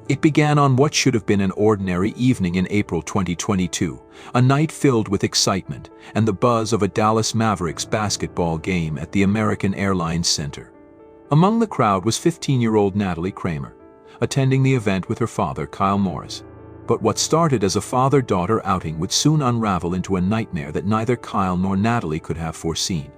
It began on what should have been an ordinary evening in April 2022, a night filled with excitement and the buzz of a Dallas Mavericks basketball game at the American Airlines Center. Among the crowd was 15-year-old Natalie Kramer, attending the event with her father, Kyle Morris. But what started as a father-daughter outing would soon unravel into a nightmare that neither Kyle nor Natalie could have foreseen.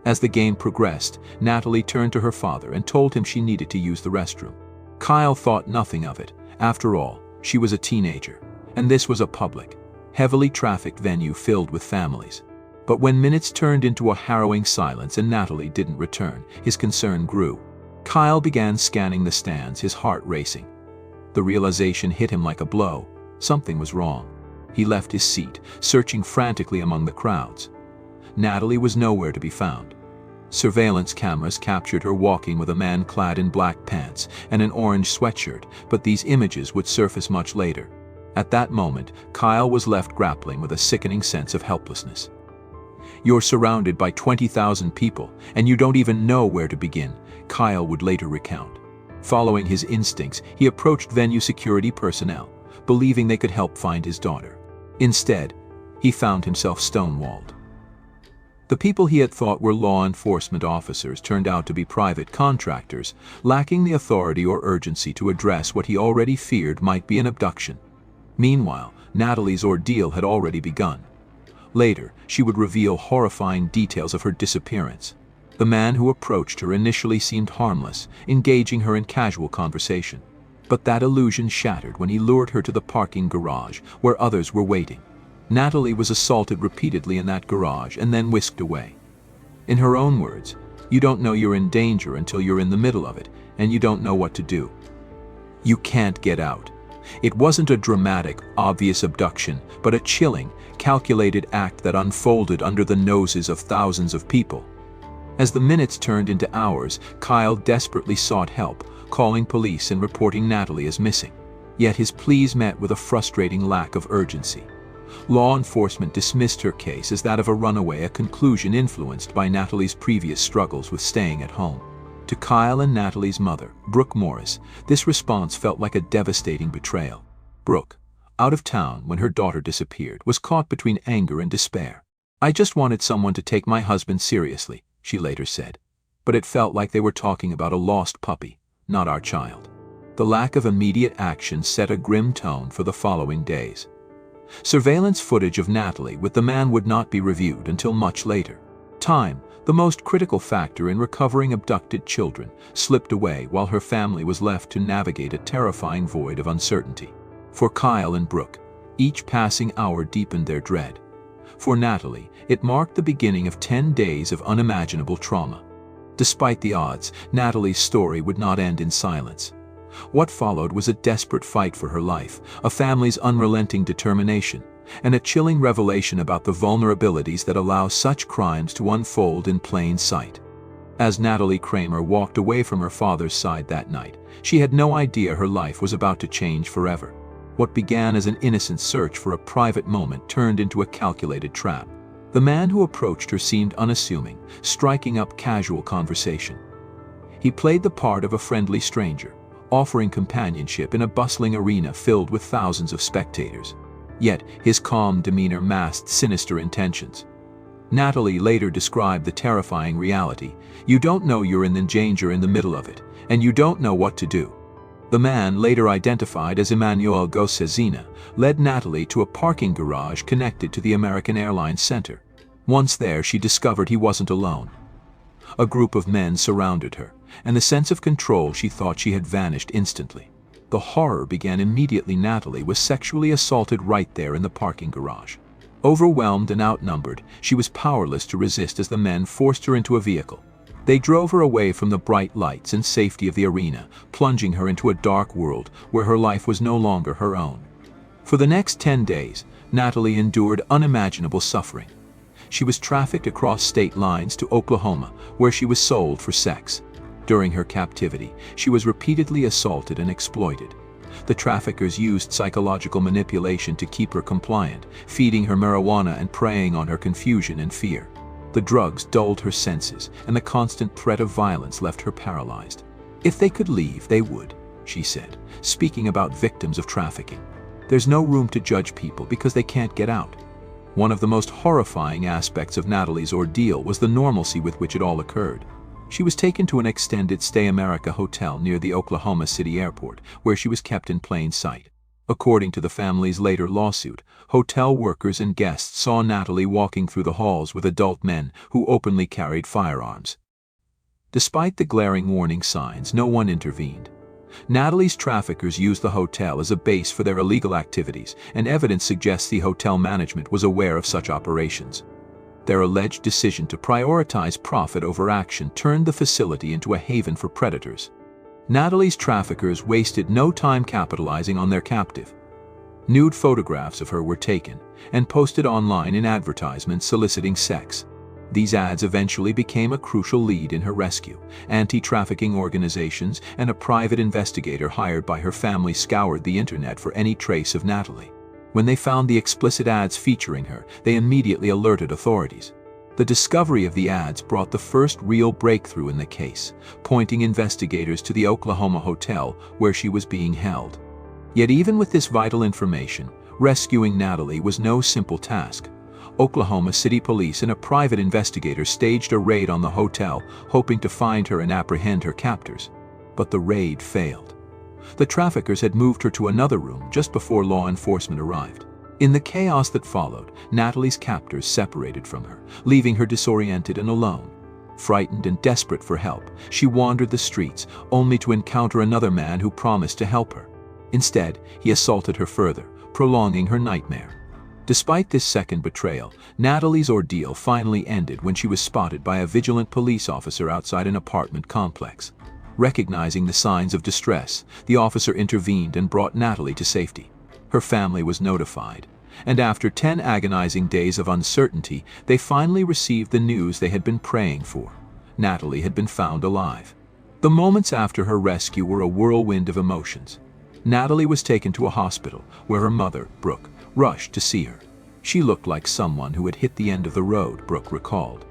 As the game progressed, Natalie turned to her father and told him she needed to use the restroom. Kyle thought nothing of it. After all, she was a teenager, and this was a public, heavily trafficked venue filled with families. But when minutes turned into a harrowing silence and Natalie didn't return, his concern grew. Kyle began scanning the stands, his heart racing. The realization hit him like a blow. Something was wrong. He left his seat, searching frantically among the crowds. Natalie was nowhere to be found. Surveillance cameras captured her walking with a man clad in black pants and an orange sweatshirt, but these images would surface much later. At that moment, Kyle was left grappling with a sickening sense of helplessness. "You're surrounded by 20,000 people, and you don't even know where to begin," Kyle would later recount. Following his instincts, he approached venue security personnel, believing they could help find his daughter. Instead, he found himself stonewalled. The people he had thought were law enforcement officers turned out to be private contractors, lacking the authority or urgency to address what he already feared might be an abduction. Meanwhile, Natalie's ordeal had already begun. Later, she would reveal horrifying details of her disappearance. The man who approached her initially seemed harmless, engaging her in casual conversation. But that illusion shattered when he lured her to the parking garage, where others were waiting. Natalie was assaulted repeatedly in that garage and then whisked away. In her own words, "You don't know you're in danger until you're in the middle of it, and you don't know what to do. You can't get out." It wasn't a dramatic, obvious abduction, but a chilling, calculated act that unfolded under the noses of thousands of people. As the minutes turned into hours, Kyle desperately sought help, calling police and reporting Natalie as missing. Yet his pleas met with a frustrating lack of urgency. Law enforcement dismissed her case as that of a runaway, a conclusion influenced by Natalie's previous struggles with staying at home. To Kyle and Natalie's mother, Brooke Morris, this response felt like a devastating betrayal. Brooke, out of town when her daughter disappeared, was caught between anger and despair. "I just wanted someone to take my husband seriously," she later said. "But it felt like they were talking about a lost puppy, not our child." The lack of immediate action set a grim tone for the following days. Surveillance footage of Natalie with the man would not be reviewed until much later. Time, the most critical factor in recovering abducted children, slipped away while her family was left to navigate a terrifying void of uncertainty. For Kyle and Brooke, each passing hour deepened their dread. For Natalie, it marked the beginning of 10 days of unimaginable trauma. Despite the odds, Natalie's story would not end in silence. What followed was a desperate fight for her life, a family's unrelenting determination, and a chilling revelation about the vulnerabilities that allow such crimes to unfold in plain sight. As Natalie Kramer walked away from her father's side that night, she had no idea her life was about to change forever. What began as an innocent search for a private moment turned into a calculated trap. The man who approached her seemed unassuming, striking up casual conversation. He played the part of a friendly stranger, offering companionship in a bustling arena filled with thousands of spectators. Yet his calm demeanor masked sinister intentions. Natalie later described the terrifying reality. "You don't know you're in danger in the middle of it, and you don't know what to do." The man, later identified as Emmanuel Gossezina, led Natalie to a parking garage connected to the American Airlines Center. Once there, she discovered he wasn't alone. A group of men surrounded her, and the sense of control she thought she had vanished instantly. The horror began immediately. Natalie was sexually assaulted right there in the parking garage. Overwhelmed and outnumbered, she was powerless to resist as the men forced her into a vehicle. They drove her away from the bright lights and safety of the arena, plunging her into a dark world where her life was no longer her own. For the next 10 days, Natalie endured unimaginable suffering. She was trafficked across state lines to Oklahoma, where she was sold for sex. During her captivity, she was repeatedly assaulted and exploited. The traffickers used psychological manipulation to keep her compliant, feeding her marijuana and preying on her confusion and fear. The drugs dulled her senses, and the constant threat of violence left her paralyzed. If they could leave, they would. she said, speaking about victims of trafficking. "There's no room to judge people because they can't get out." One of the most horrifying aspects of Natalie's ordeal was the normalcy with which it all occurred. She was taken to an extended stay America hotel near the Oklahoma City airport, where she was kept in plain sight. According to the family's later lawsuit, hotel workers and guests saw Natalie walking through the halls with adult men who openly carried firearms. Despite the glaring warning signs, no one intervened. Natalie's traffickers used the hotel as a base for their illegal activities, and evidence suggests the hotel management was aware of such operations. Their alleged decision to prioritize profit over action turned the facility into a haven for predators. Natalie's traffickers wasted no time capitalizing on their captive. Nude photographs of her were taken and posted online in advertisements soliciting sex. These ads eventually became a crucial lead in her rescue. Anti-trafficking organizations and a private investigator hired by her family scoured the internet for any trace of Natalie. When they found the explicit ads featuring her, they immediately alerted authorities. The discovery of the ads brought the first real breakthrough in the case, pointing investigators to the Oklahoma hotel where she was being held. Yet even with this vital information, rescuing Natalie was no simple task. Oklahoma City Police and a private investigator staged a raid on the hotel, hoping to find her and apprehend her captors. But the raid failed. The traffickers had moved her to another room just before law enforcement arrived. In the chaos that followed, Natalie's captors separated from her, leaving her disoriented and alone. Frightened and desperate for help, she wandered the streets, only to encounter another man who promised to help her. Instead, he assaulted her further, prolonging her nightmare. Despite this second betrayal, Natalie's ordeal finally ended when she was spotted by a vigilant police officer outside an apartment complex. Recognizing the signs of distress, the officer intervened and brought Natalie to safety. Her family was notified, and after 10 agonizing days of uncertainty, they finally received the news they had been praying for. Natalie had been found alive. The moments after her rescue were a whirlwind of emotions. Natalie was taken to a hospital where her mother, Brooke, rushed to see her. She looked like someone who had hit the end of the road, Brooke recalled.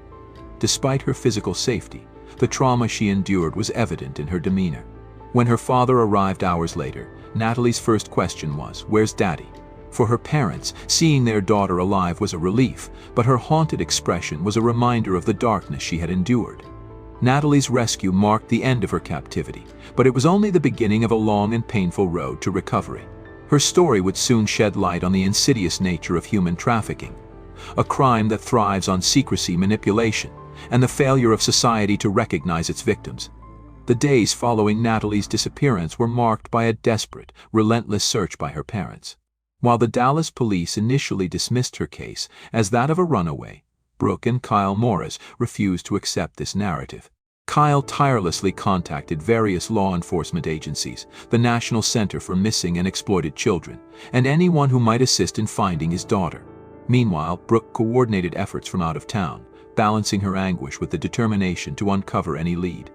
Despite her physical safety, the trauma she endured was evident in her demeanor. When her father arrived hours later, Natalie's first question was, "Where's Daddy?" For her parents, seeing their daughter alive was a relief, but her haunted expression was a reminder of the darkness she had endured. Natalie's rescue marked the end of her captivity, but it was only the beginning of a long and painful road to recovery. Her story would soon shed light on the insidious nature of human trafficking, a crime that thrives on secrecy, manipulation, and the failure of society to recognize its victims. The days following Natalie's disappearance were marked by a desperate, relentless search by her parents. While the Dallas police initially dismissed her case as that of a runaway, Brooke and Kyle Morris refused to accept this narrative. Kyle tirelessly contacted various law enforcement agencies, the National Center for Missing and Exploited Children, and anyone who might assist in finding his daughter. Meanwhile, Brooke coordinated efforts from out of town, balancing her anguish with the determination to uncover any lead.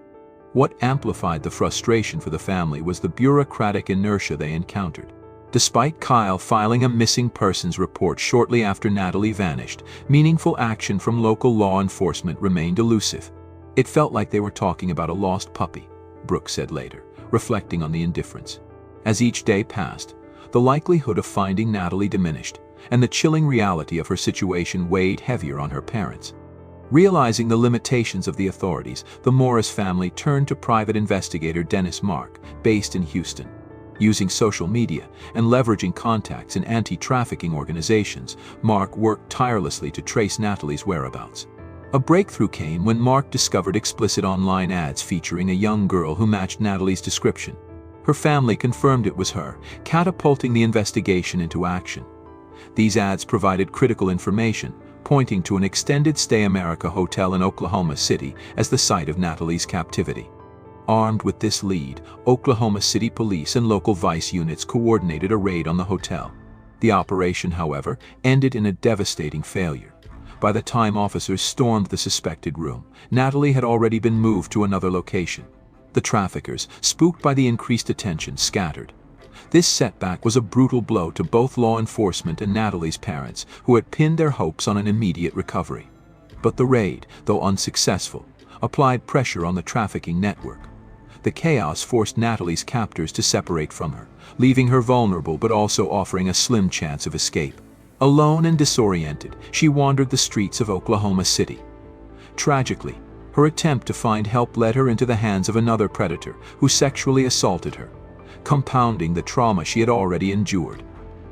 What amplified the frustration for the family was the bureaucratic inertia they encountered. Despite Kyle filing a missing persons report shortly after Natalie vanished, meaningful action from local law enforcement remained elusive. "It felt like they were talking about a lost puppy," Brooke said later, reflecting on the indifference. As each day passed, the likelihood of finding Natalie diminished, and the chilling reality of her situation weighed heavier on her parents. Realizing the limitations of the authorities, the Morris family turned to private investigator Dennis Mark, based in Houston. Using social media and leveraging contacts in anti-trafficking organizations, Mark worked tirelessly to trace Natalie's whereabouts. A breakthrough came when Mark discovered explicit online ads featuring a young girl who matched Natalie's description. Her family confirmed it was her, catapulting the investigation into action. These ads provided critical information, pointing to an extended stay America hotel in Oklahoma City as the site of Natalie's captivity. Armed with this lead, Oklahoma City police and local vice units coordinated a raid on the hotel. The operation, however, ended in a devastating failure. By the time officers stormed the suspected room, Natalie had already been moved to another location. The traffickers, spooked by the increased attention, scattered. This setback was a brutal blow to both law enforcement and Natalie's parents, who had pinned their hopes on an immediate recovery. But the raid, though unsuccessful, applied pressure on the trafficking network. The chaos forced Natalie's captors to separate from her, leaving her vulnerable but also offering a slim chance of escape. Alone and disoriented, she wandered the streets of Oklahoma City. Tragically, her attempt to find help led her into the hands of another predator who sexually assaulted her, compounding the trauma she had already endured.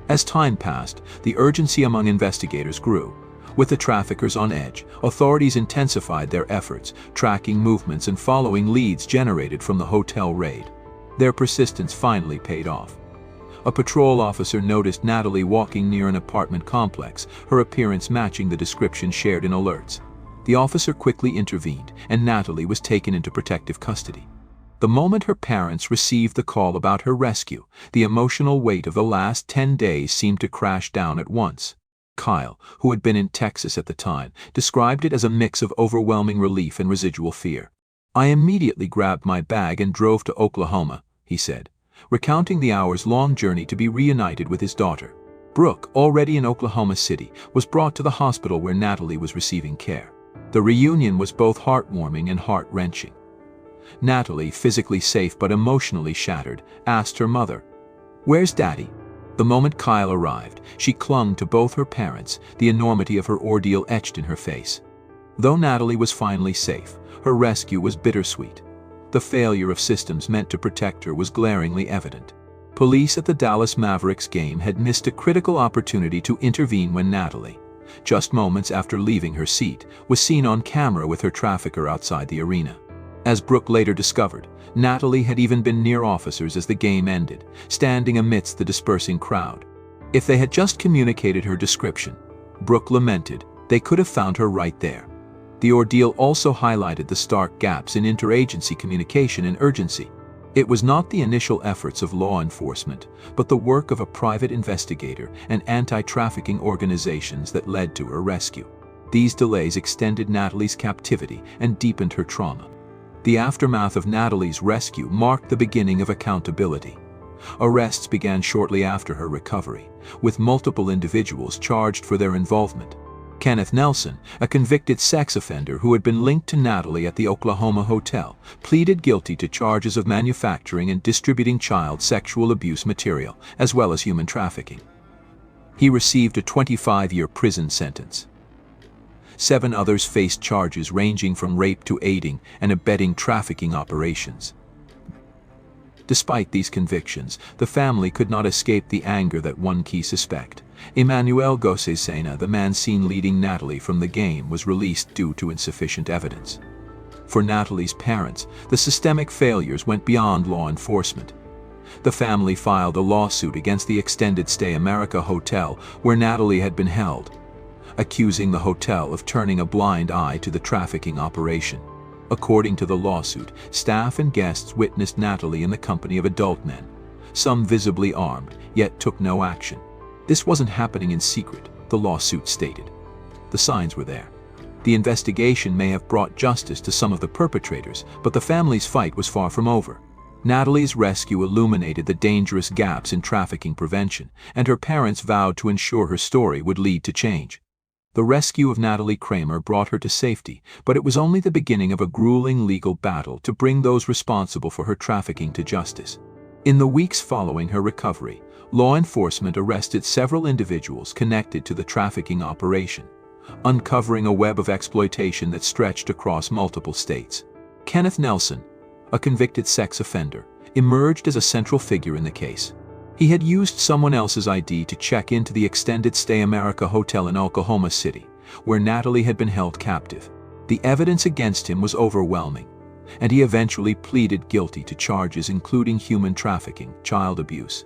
As time passed, the urgency among investigators grew. With the traffickers on edge, authorities intensified their efforts, tracking movements and following leads generated from the hotel raid. Their persistence finally paid off. A patrol officer noticed Natalie walking near an apartment complex, her appearance matching the description shared in alerts. The officer quickly intervened, and Natalie was taken into protective custody. The moment her parents received the call about her rescue, the emotional weight of the last 10 days seemed to crash down at once. Kyle, who had been in Texas at the time, described it as a mix of overwhelming relief and residual fear. "I immediately grabbed my bag and drove to Oklahoma," he said, recounting the hours-long journey to be reunited with his daughter. Brooke, already in Oklahoma City, was brought to the hospital where Natalie was receiving care. The reunion was both heartwarming and heart-wrenching. Natalie, physically safe but emotionally shattered, asked her mother, "Where's Daddy?" The moment Kyle arrived, she clung to both her parents, the enormity of her ordeal etched in her face. Though Natalie was finally safe, her rescue was bittersweet. The failure of systems meant to protect her was glaringly evident. Police at the Dallas Mavericks game had missed a critical opportunity to intervene when Natalie, just moments after leaving her seat, was seen on camera with her trafficker outside the arena. As Brooke later discovered, Natalie had even been near officers as the game ended, standing amidst the dispersing crowd. If they had just communicated her description, Brooke lamented, they could have found her right there. The ordeal also highlighted the stark gaps in interagency communication and urgency. It was not the initial efforts of law enforcement, but the work of a private investigator and anti-trafficking organizations that led to her rescue. These delays extended Natalie's captivity and deepened her trauma. The aftermath of Natalie's rescue marked the beginning of accountability. Arrests began shortly after her recovery, with multiple individuals charged for their involvement. Kenneth Nelson, a convicted sex offender who had been linked to Natalie at the Oklahoma hotel, pleaded guilty to charges of manufacturing and distributing child sexual abuse material, as well as human trafficking. He received a 25-year prison sentence. 7 others faced charges ranging from rape to aiding and abetting trafficking operations. Despite these convictions, the family could not escape the anger that one key suspect, Emmanuel Gosesena, the man seen leading Natalie from the game, was released due to insufficient evidence. For Natalie's parents, the systemic failures went beyond law enforcement. The family filed a lawsuit against the Extended Stay America Hotel where Natalie had been held, accusing the hotel of turning a blind eye to the trafficking operation. According to the lawsuit, staff and guests witnessed Natalie in the company of adult men, some visibly armed, yet took no action. This wasn't happening in secret, the lawsuit stated. The signs were there. The investigation may have brought justice to some of the perpetrators, but the family's fight was far from over. Natalie's rescue illuminated the dangerous gaps in trafficking prevention, and her parents vowed to ensure her story would lead to change. The rescue of Natalie Kramer brought her to safety, but it was only the beginning of a grueling legal battle to bring those responsible for her trafficking to justice. In the weeks following her recovery, law enforcement arrested several individuals connected to the trafficking operation, uncovering a web of exploitation that stretched across multiple states. Kenneth Nelson, a convicted sex offender, emerged as a central figure in the case. He had used someone else's ID to check into the Extended Stay America Hotel in Oklahoma City, where Natalie had been held captive. The evidence against him was overwhelming, and he eventually pleaded guilty to charges including human trafficking, child abuse,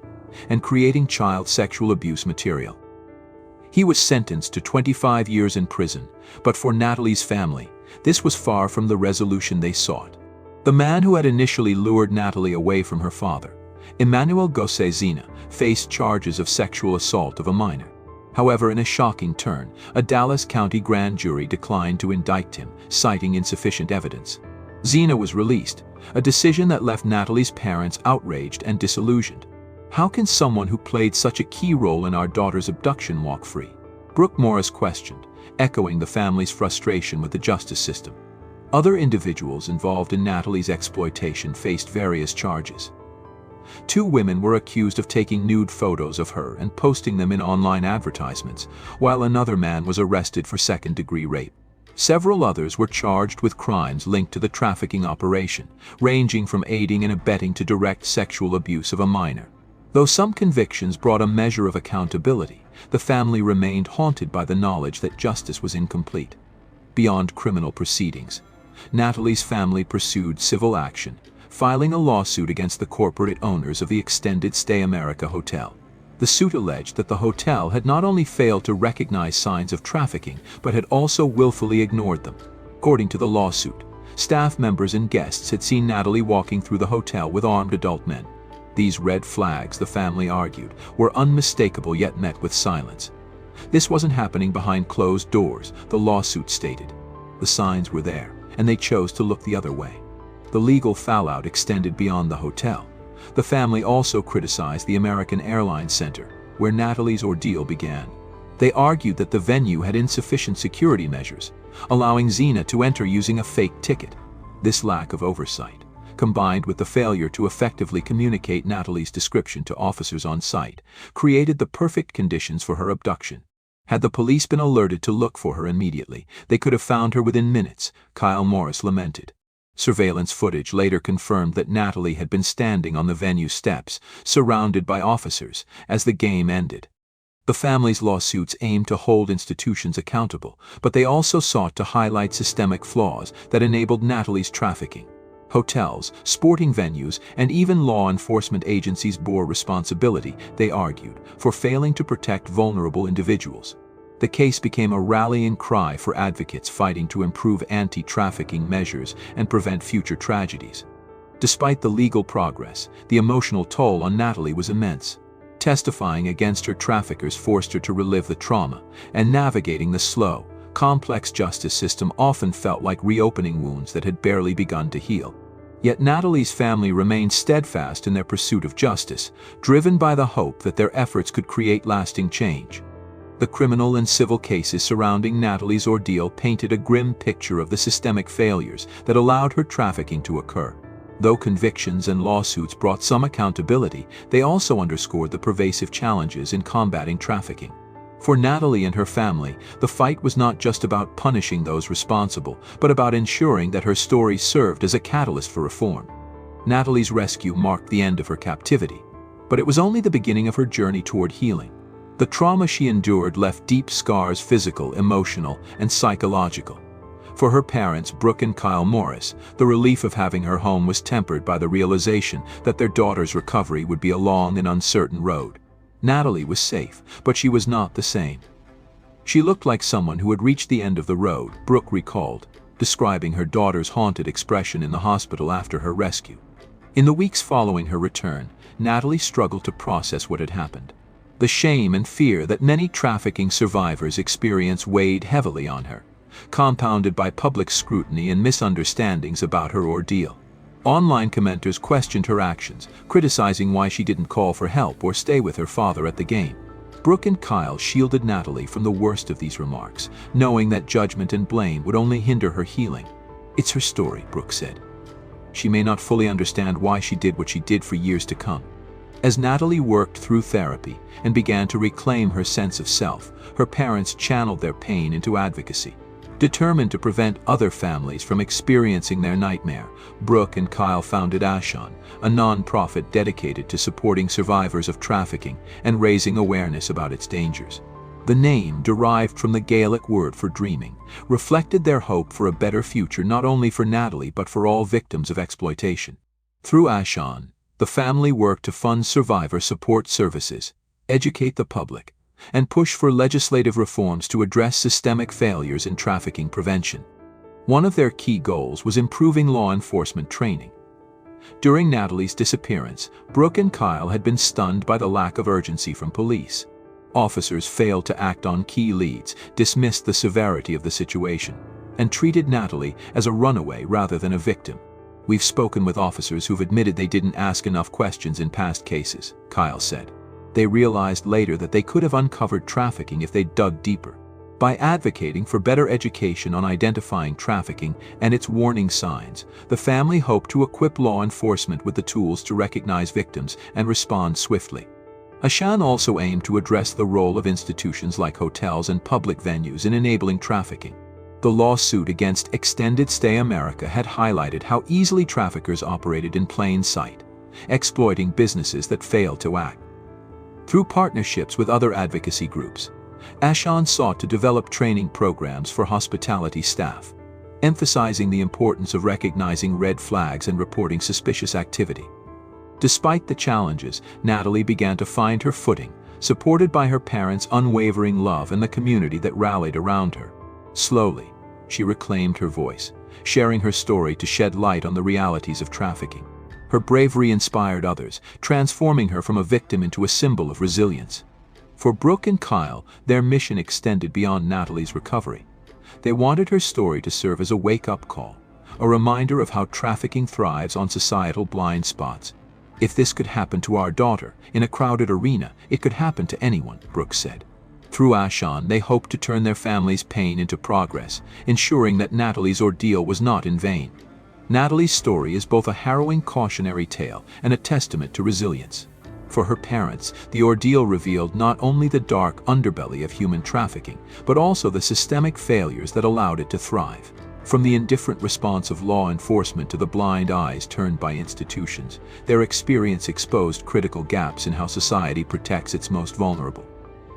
and creating child sexual abuse material. He was sentenced to 25 years in prison, but for Natalie's family, this was far from the resolution they sought. The man who had initially lured Natalie away from her father, Emmanuel Gosesena, faced charges of sexual assault of a minor. However, in a shocking turn, a Dallas County grand jury declined to indict him, citing insufficient evidence. Zena was released, a decision that left Natalie's parents outraged and disillusioned. How can someone who played such a key role in our daughter's abduction walk free? Brooke Morris questioned, echoing the family's frustration with the justice system. Other individuals involved in Natalie's exploitation faced various charges. 2 women were accused of taking nude photos of her and posting them in online advertisements, while another man was arrested for second-degree rape. Several others were charged with crimes linked to the trafficking operation, ranging from aiding and abetting to direct sexual abuse of a minor. Though some convictions brought a measure of accountability, the family remained haunted by the knowledge that justice was incomplete. Beyond criminal proceedings, Natalie's family pursued civil action, filing a lawsuit against the corporate owners of the Extended Stay America Hotel. The suit alleged that the hotel had not only failed to recognize signs of trafficking, but had also willfully ignored them. According to the lawsuit, staff members and guests had seen Natalie walking through the hotel with armed adult men. These red flags, the family argued, were unmistakable yet met with silence. This wasn't happening behind closed doors, the lawsuit stated. The signs were there, and they chose to look the other way. The legal fallout extended beyond the hotel. The family also criticized the American Airlines Center, where Natalie's ordeal began. They argued that the venue had insufficient security measures, allowing Zena to enter using a fake ticket. This lack of oversight, combined with the failure to effectively communicate Natalie's description to officers on site, created the perfect conditions for her abduction. Had the police been alerted to look for her immediately, they could have found her within minutes, Kyle Morris lamented. Surveillance footage later confirmed that Natalie had been standing on the venue steps, surrounded by officers, as the game ended. The family's lawsuits aimed to hold institutions accountable, but they also sought to highlight systemic flaws that enabled Natalie's trafficking. Hotels, sporting venues, and even law enforcement agencies bore responsibility, they argued, for failing to protect vulnerable individuals. The case became a rallying cry for advocates fighting to improve anti-trafficking measures and prevent future tragedies. Despite the legal progress, the emotional toll on Natalie was immense. Testifying against her traffickers forced her to relive the trauma, and navigating the slow, complex justice system often felt like reopening wounds that had barely begun to heal. Yet Natalie's family remained steadfast in their pursuit of justice, driven by the hope that their efforts could create lasting change. The criminal and civil cases surrounding Natalie's ordeal painted a grim picture of the systemic failures that allowed her trafficking to occur. Though convictions and lawsuits brought some accountability, they also underscored the pervasive challenges in combating trafficking. For Natalie and her family, the fight was not just about punishing those responsible, but about ensuring that her story served as a catalyst for reform. Natalie's rescue marked the end of her captivity, but it was only the beginning of her journey toward healing. The trauma she endured left deep scars, physical, emotional, and psychological. For her parents, Brooke and Kyle Morris, the relief of having her home was tempered by the realization that their daughter's recovery would be a long and uncertain road. Natalie was safe, but she was not the same. She looked like someone who had reached the end of the road, Brooke recalled, describing her daughter's haunted expression in the hospital after her rescue. In the weeks following her return, Natalie struggled to process what had happened. The shame and fear that many trafficking survivors experience weighed heavily on her, compounded by public scrutiny and misunderstandings about her ordeal. Online commenters questioned her actions, criticizing why she didn't call for help or stay with her father at the game. Brooke and Kyle shielded Natalie from the worst of these remarks, knowing that judgment and blame would only hinder her healing. "It's her story," Brooke said. "She may not fully understand why she did what she did for years to come." As Natalie worked through therapy and began to reclaim her sense of self, her parents channeled their pain into advocacy. Determined to prevent other families from experiencing their nightmare, Brooke and Kyle founded Ashon, a non-profit dedicated to supporting survivors of trafficking and raising awareness about its dangers. The name, derived from the Gaelic word for dreaming, reflected their hope for a better future not only for Natalie but for all victims of exploitation. Through Ashon, the family worked to fund survivor support services, educate the public, and push for legislative reforms to address systemic failures in trafficking prevention. One of their key goals was improving law enforcement training. During Natalie's disappearance, Brooke and Kyle had been stunned by the lack of urgency from police. Officers failed to act on key leads, dismissed the severity of the situation, and treated Natalie as a runaway rather than a victim. "We've spoken with officers who've admitted they didn't ask enough questions in past cases," Kyle said. They realized later that they could have uncovered trafficking if they dug deeper. By advocating for better education on identifying trafficking and its warning signs, the family hoped to equip law enforcement with the tools to recognize victims and respond swiftly. Ashan also aimed to address the role of institutions like hotels and public venues in enabling trafficking. The lawsuit against Extended Stay America had highlighted how easily traffickers operated in plain sight, exploiting businesses that failed to act. Through partnerships with other advocacy groups, Ashan sought to develop training programs for hospitality staff, emphasizing the importance of recognizing red flags and reporting suspicious activity. Despite the challenges, Natalie began to find her footing, supported by her parents' unwavering love and the community that rallied around her. Slowly, she reclaimed her voice, sharing her story to shed light on the realities of trafficking. Her bravery inspired others, transforming her from a victim into a symbol of resilience. For Brooke and Kyle, their mission extended beyond Natalie's recovery. They wanted her story to serve as a wake-up call, a reminder of how trafficking thrives on societal blind spots. "If this could happen to our daughter in a crowded arena, it could happen to anyone," Brooke said. Through Ashan, they hoped to turn their family's pain into progress, ensuring that Natalie's ordeal was not in vain. Natalie's story is both a harrowing cautionary tale and a testament to resilience. For her parents, the ordeal revealed not only the dark underbelly of human trafficking, but also the systemic failures that allowed it to thrive. From the indifferent response of law enforcement to the blind eyes turned by institutions, their experience exposed critical gaps in how society protects its most vulnerable.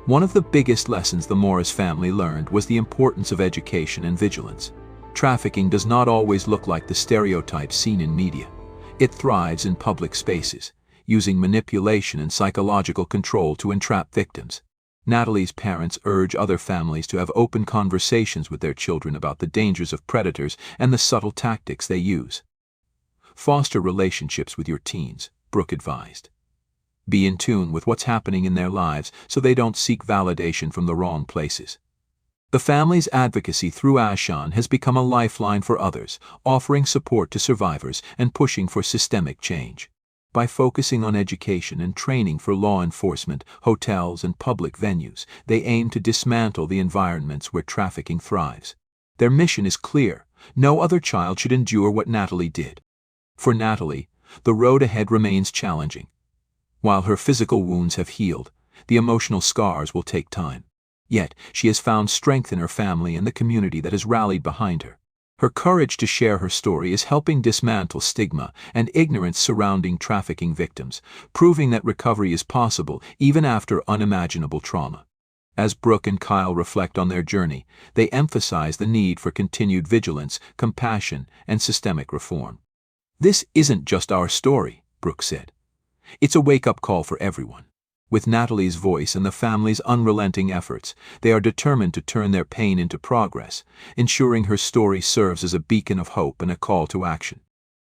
One of the biggest lessons the Morris family learned was the importance of education and vigilance. Trafficking does not always look like the stereotypes seen in media. It thrives in public spaces, using manipulation and psychological control to entrap victims. Natalie's parents urge other families to have open conversations with their children about the dangers of predators and the subtle tactics they use. Foster relationships with your teens, Brooke advised. Be in tune with what's happening in their lives so they don't seek validation from the wrong places. The family's advocacy through Ashan has become a lifeline for others, offering support to survivors and pushing for systemic change. By focusing on education and training for law enforcement, hotels, and public venues, they aim to dismantle the environments where trafficking thrives. Their mission is clear: no other child should endure what Natalie did. For Natalie, the road ahead remains challenging. While her physical wounds have healed, the emotional scars will take time. Yet, she has found strength in her family and the community that has rallied behind her. Her courage to share her story is helping dismantle stigma and ignorance surrounding trafficking victims, proving that recovery is possible even after unimaginable trauma. As Brooke and Kyle reflect on their journey, they emphasize the need for continued vigilance, compassion, and systemic reform. "This isn't just our story," Brooke said. "It's a wake-up call for everyone." With Natalie's voice and the family's unrelenting efforts, they are determined to turn their pain into progress, ensuring her story serves as a beacon of hope and a call to action.